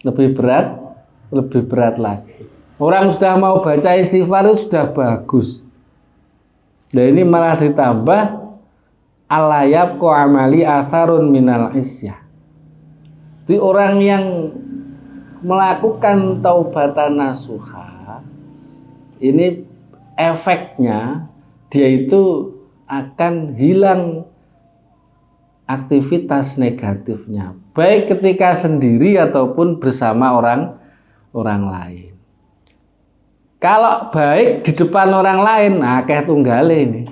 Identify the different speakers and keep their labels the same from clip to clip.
Speaker 1: lebih berat lagi. Orang sudah mau baca istighfar itu sudah bagus. Nah ini malah ditambah alayab ko amali atharun minal isyah. Jadi orang yang melakukan taubatan nasuha ini efeknya dia itu akan hilang aktivitas negatifnya, baik ketika sendiri ataupun bersama orang lain. Kalau baik di depan orang lain, nah kayak tunggale ini.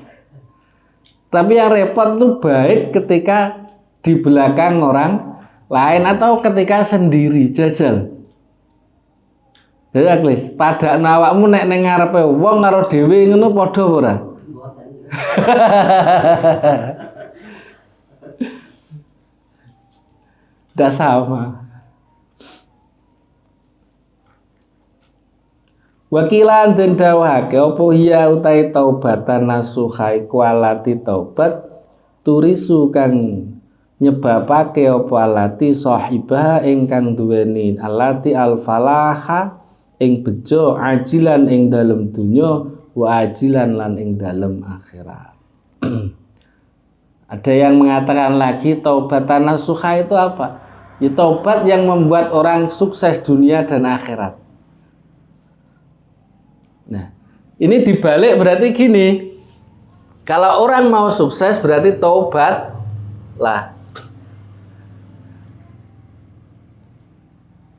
Speaker 1: Tapi yang repot itu baik ketika di belakang orang lain atau ketika sendiri. Jajal. Jadi Aklis, pada nawakmu nek ning ngarepe wong karo dhewe ngono padha ora? Tidak sama. Wakilan den dawuhake apa iya utahe taubatan nasuha iku alati taubat turisu kang nyebabake apa alati sahibah ingkang duweni alati al-falaha ing bejo ajilan ing dalem dunya wa ajilan lan ing dalem akhirat. Ada yang mengatakan lagi taubatan nasuha itu apa? Ya taubat yang membuat orang sukses dunia dan akhirat. Nah, ini dibalik berarti gini. Kalau orang mau sukses berarti taubat lah.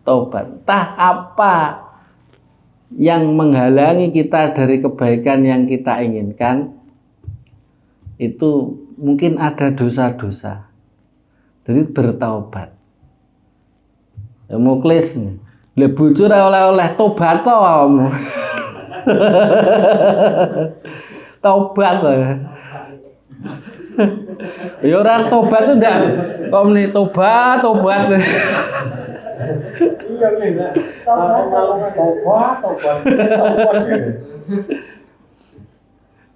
Speaker 1: Taubat. Entah apa yang menghalangi kita dari kebaikan yang kita inginkan, itu mungkin ada dosa-dosa. Jadi bertaubat. Ya muklis nih. Le bujur oleh-oleh tobat kamu. Tobat ya orang tobat itu enggak kok nih tobat iya nih tobat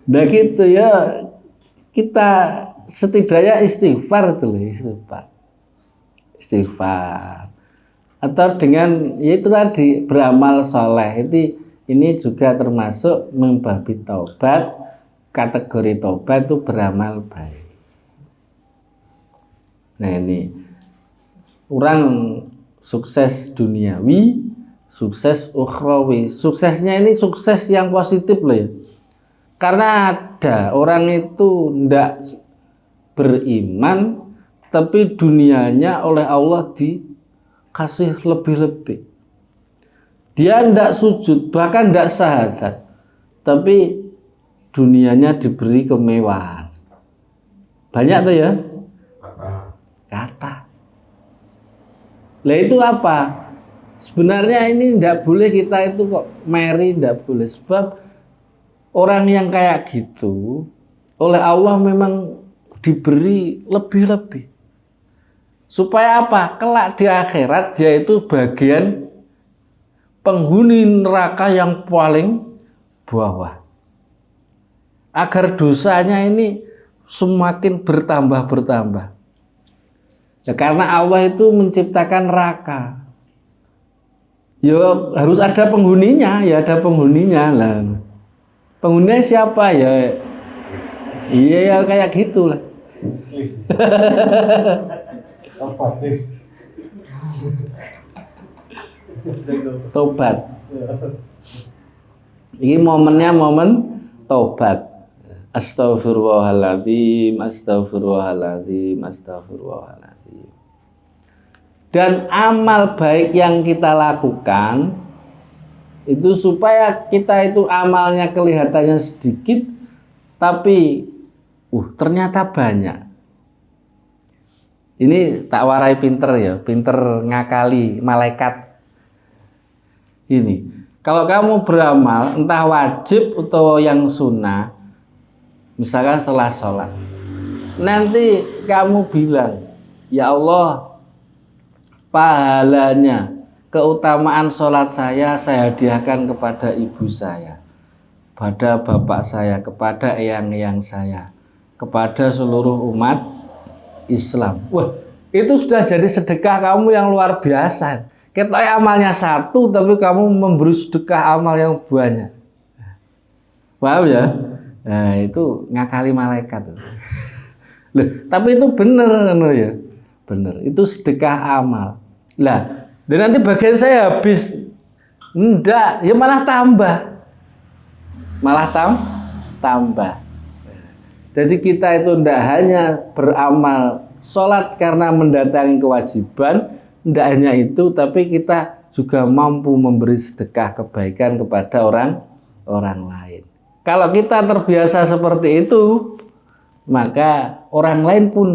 Speaker 1: nah gitu ya, kita setidaknya istighfar itu loh, istighfar atau dengan yaitu tadi beramal soleh itu. Ini juga termasuk membabi taubat. Kategori taubat itu beramal baik. Nah ini orang sukses duniawi, sukses ukhrawi. Suksesnya ini sukses yang positif loh ya. Karena ada orang itu tidak beriman, tapi dunianya oleh Allah dikasih lebih-lebih. Dia tidak sujud, bahkan tidak syahadat, tapi dunianya diberi kemewahan. Banyak tuh ya? Kata. Lah itu apa? Sebenarnya ini tidak boleh kita itu kok meri, tidak boleh. Sebab orang yang kayak gitu, oleh Allah memang diberi lebih-lebih. Supaya apa? Kelak di akhirat dia itu bagian penghuni neraka yang paling bawah. Agar dosanya ini semakin bertambah. Ya, karena Allah itu menciptakan neraka. Ya harus ada penghuninya, ya ada penghuninya lah. Penghuninya siapa ya? Iya ya kayak gitulah. Tobat. Ini momennya momen tobat. Astaghfirullahaladzim. Dan amal baik yang kita lakukan itu supaya kita itu amalnya kelihatannya sedikit, tapi ternyata banyak. Ini tak warai pinter ya, pinter ngakali malaikat. Ini, kalau kamu beramal entah wajib atau yang sunnah, misalkan setelah sholat, nanti kamu bilang, ya Allah, pahalanya, keutamaan sholat saya hadiahkan kepada ibu saya, pada bapak saya, kepada eyang-eyang saya, kepada seluruh umat Islam. Wah, itu sudah jadi sedekah kamu yang luar biasa. Ketoknya amalnya satu, tapi kamu memberi sedekah amal yang banyak. Paham ya? Nah, itu ngakali malaikat. Loh, tapi itu bener ya. Bener, itu sedekah amal. Lah, dan nanti bagian saya habis. Enggak, ya malah tambah. Malah tambah. Jadi kita itu tidak hanya beramal sholat karena mendatangi kewajiban, tidak hanya itu, tapi kita juga mampu memberi sedekah kebaikan kepada orang lain. Kalau kita terbiasa seperti itu, maka orang lain pun,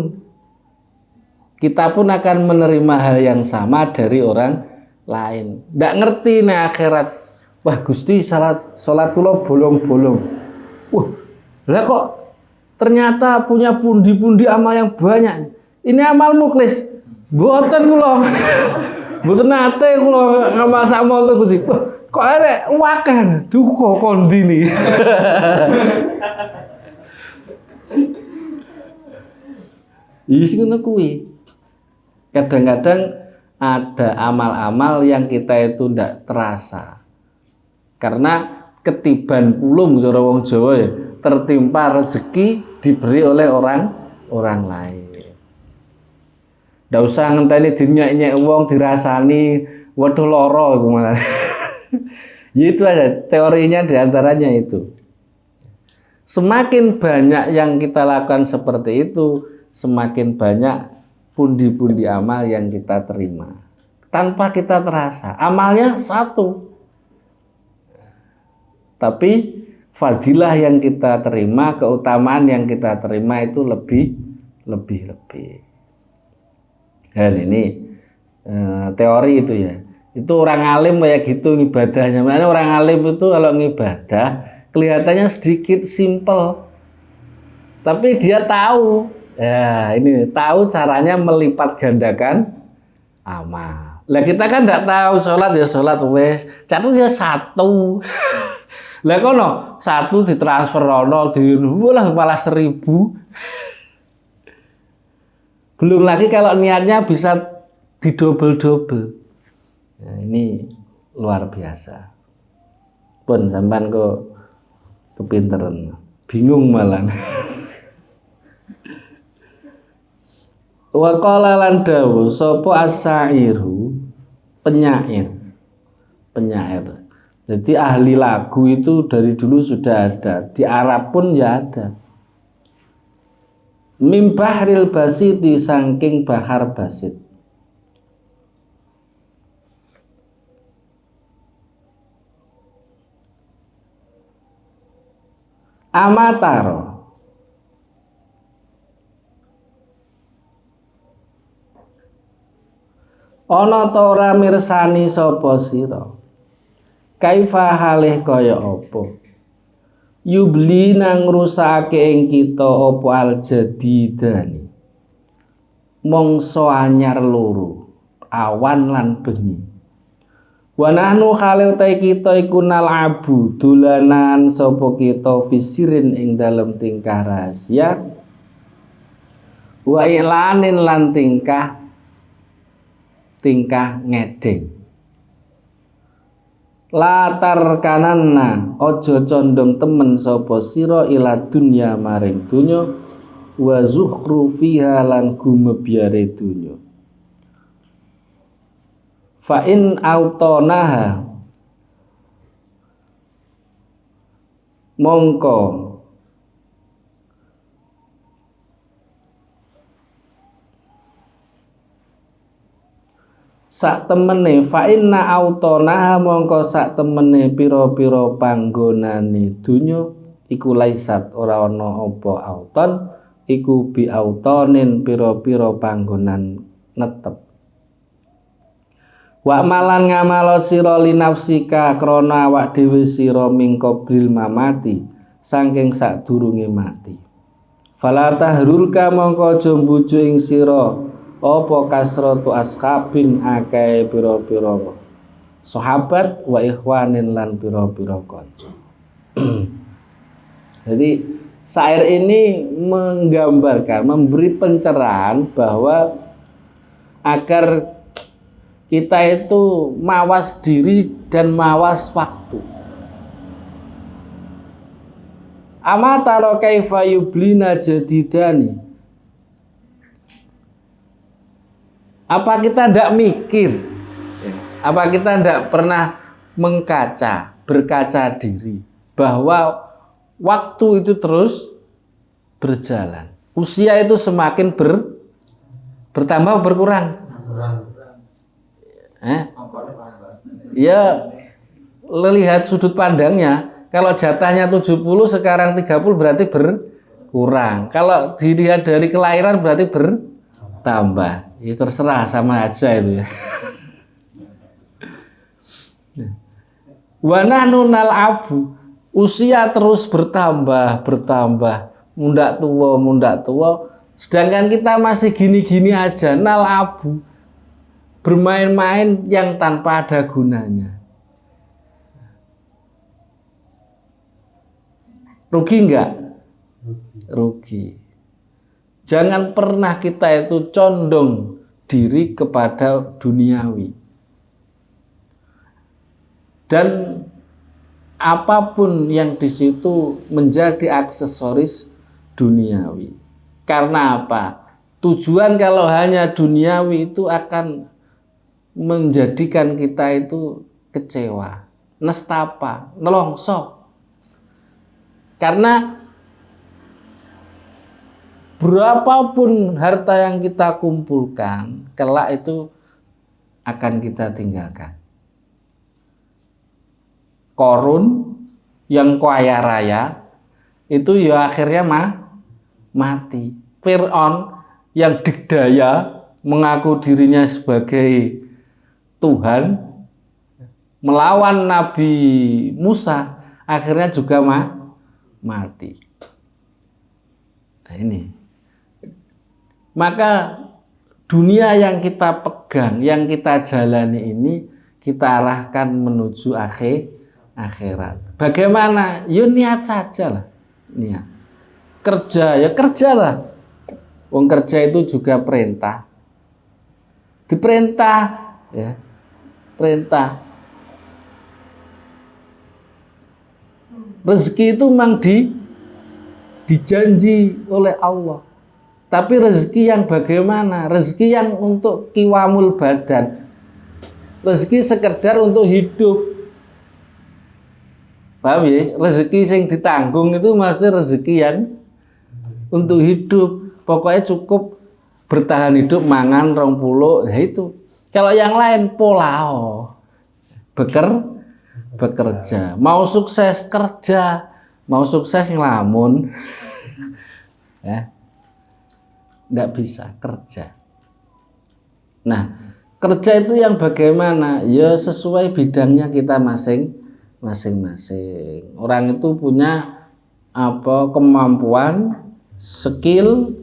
Speaker 1: kita pun akan menerima hal yang sama dari orang lain. Tidak ngerti nih akhirat. Wah Gusti, sholat kula bolong-bolong. Wah, lah kok ternyata punya pundi-pundi amal yang banyak. Ini amal muklis. Mboten kula. Mboten nate kula ngamal sakmonten Gusti. Kok arek wakan duka kondini. Iya ngono kuwi. Kadang-kadang ada amal-amal yang kita itu tidak terasa. Karena ketiban pulung cara wong Jawa ya, tertimpa rezeki diberi oleh orang lain. Ndak usah ngenteni dinyek-nyek wong dirasani, waduh lara iku malah. Ya itu aja teorinya diantaranya itu. Semakin banyak yang kita lakukan seperti itu, semakin banyak pundi-pundi amal yang kita terima. Tanpa kita terasa, amalnya satu. Tapi fadilah yang kita terima, keutamaan yang kita terima itu lebih. Dan ini teori itu ya. Itu orang alim kayak gitu ngibadahnya. Makanya orang alim itu kalau ngibadah kelihatannya sedikit simple. Tapi dia tahu. Ya, ini tahu caranya melipat gandakan amal. Lah kita kan enggak tahu sholat ya sholat wes. Catat ya satu. Lah kono satu ditransfer ono diulah malah 1000. Belum lagi kalau niatnya bisa didobel-dobel. Nah, ini luar biasa. Pun sampean kok kepinteran. Bingung malah. Wa qala lan dawu sapa as-sairu penyair. Jadi ahli lagu itu dari dulu sudah ada. Di Arab pun ya ada. Mim bahril basiti saking bahar basit. Amataro ana ta ora mirsani sapa sira kaifa halih kaya apa yubli nang rusake ing kita apa aljadidani mongso anyar loro awan lan bengi wa nahnu khalil ta kita iku nalabu dolanan sapa kita fisirin ing dalem tingkah rahasia wa ilanin lan tingkah ngedeng latar kananna ojo condong temen sapa sira ila dunya maring dunya wa zukhrufiha lan gumebyare dunya fa in autonaha mongko sak temene fa inna autonaha mongko sak temene pira-pira panggonane dunya iku laisat ora ana apa auton iku bi autonin pira-pira panggonan netep wa malan ngamalo sira linafsika krana awak dhewe sira mingkobril mamati saking sadurunge mati fala tahrurka mongko aja mbujuk ing sira apa kasratu askabin akeh pira-pira sahabat wa ikhwanin lan pira-pira kanca. Jadi syair ini menggambarkan, memberi pencerahan bahwa agar kita itu mawas diri dan mawas waktu. Ama taro kaifa yublina jadidani. Apa kita tidak mikir? Apa kita tidak pernah berkaca diri bahwa waktu itu terus berjalan. Usia itu semakin bertambah berkurang. Ya, lihat sudut pandangnya. Kalau jatahnya 70 sekarang 30 berarti berkurang. Kalau dilihat dari kelahiran berarti bertambah. Ya terserah, sama aja itu ya. Wa nahnu nal'abu. Usia terus bertambah, mundak tua. Sedangkan kita masih gini-gini aja, nal'abu. Bermain-main yang tanpa ada gunanya. Rugi enggak? Rugi. Jangan pernah kita itu condong diri kepada duniawi. Dan apapun yang di situ menjadi aksesoris duniawi. Karena apa? Tujuan kalau hanya duniawi itu akan menjadikan kita itu kecewa, nestapa, nelongso. Karena berapapun harta yang kita kumpulkan, kelak itu akan kita tinggalkan. Korun yang kaya raya itu ya akhirnya mati. Fir'aun yang digdaya mengaku dirinya sebagai Tuhan melawan Nabi Musa akhirnya juga mati. Nah ini. Maka dunia yang kita pegang, yang kita jalani ini kita arahkan menuju akhirat. Bagaimana? Ya niat saja lah. Niat. Kerja, ya kerjalah. Wong kerja itu juga perintah. Diperintah, ya. Perintah. Rezeki itu memang dijanji oleh Allah. Tapi rezeki yang bagaimana? Rezeki yang untuk kiwamul badan. Rezeki sekedar untuk hidup. Paham ya? Rezeki yang ditanggung itu maksudnya rezeki yang untuk hidup. Pokoknya cukup bertahan hidup, mangan 20, ya itu. Kalau yang lain polao. Bekerja. Mau sukses kerja, mau sukses ngelamun. Ya. Nggak bisa kerja. Nah, kerja itu yang bagaimana? Ya sesuai bidangnya kita masing-masing. Orang itu punya kemampuan, skill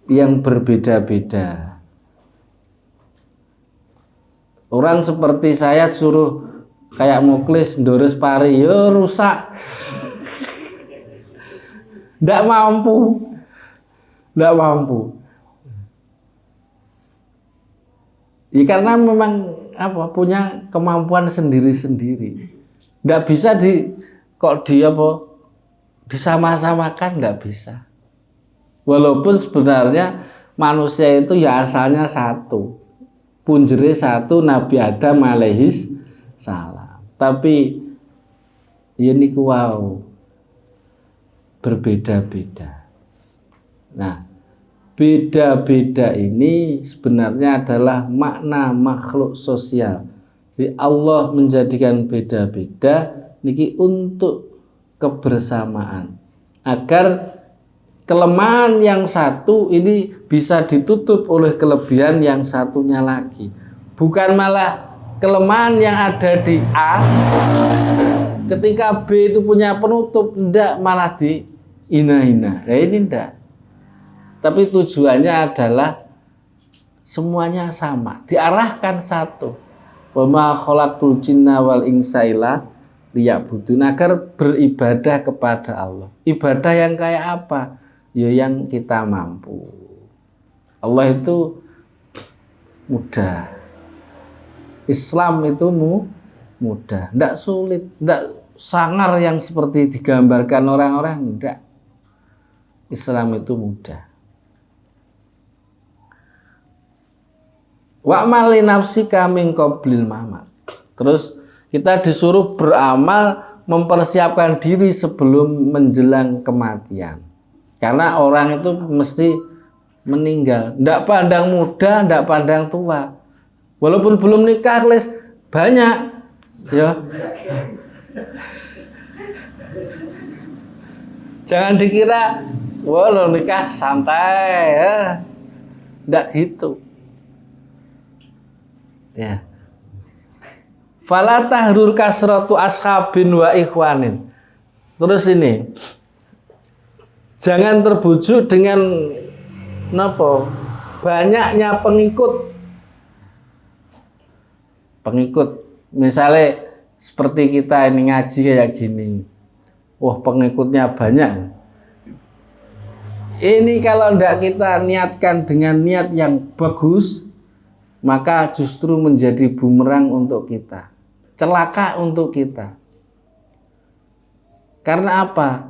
Speaker 1: yang berbeda-beda. Orang seperti saya suruh kayak Muklis ndores pari, ya rusak. Nggak mampu. Ya karena memang punya kemampuan sendiri-sendiri. Nggak bisa disama-samakan, nggak bisa. Walaupun sebenarnya manusia itu ya asalnya satu. Punjere satu, Nabi Adam alaihis salam. Tapi ya niku wau berbeda-beda. Nah, beda-beda ini sebenarnya adalah makna makhluk sosial. Jadi Allah menjadikan beda-beda niki untuk kebersamaan. Agar kelemahan yang satu ini bisa ditutup oleh kelebihan yang satunya lagi. Bukan malah kelemahan yang ada di A ketika B itu punya penutup, ndak malah dihina-hina. Nah, ini ndak. Tapi tujuannya adalah semuanya sama, diarahkan satu. Wa ma khalaqtul jinna wal insa illa liya'budun, agar beribadah kepada Allah. Ibadah yang kayak apa? Ya yang kita mampu. Allah itu mudah. Islam itu mudah, tidak sulit, tidak sangar yang seperti digambarkan orang-orang, tidak. Islam itu mudah. Wa'mal li nafsika min qablil mamat. Terus kita disuruh beramal, mempersiapkan diri sebelum menjelang kematian. Karena orang itu mesti meninggal, tidak pandang muda, tidak pandang tua. Walaupun belum nikah, banyak, ya. Jangan dikira, wah nikah santai, ya. Tidak gitu. Ya. Fala tahrur kasratu ashabin wa ikhwanin. Terus ini, jangan terbujuk dengan banyaknya pengikut. Misalnya seperti kita ini ngaji kayak gini, wah pengikutnya banyak. Ini kalau tidak kita niatkan dengan niat yang bagus, maka justru menjadi bumerang untuk kita, celaka untuk kita. Karena apa?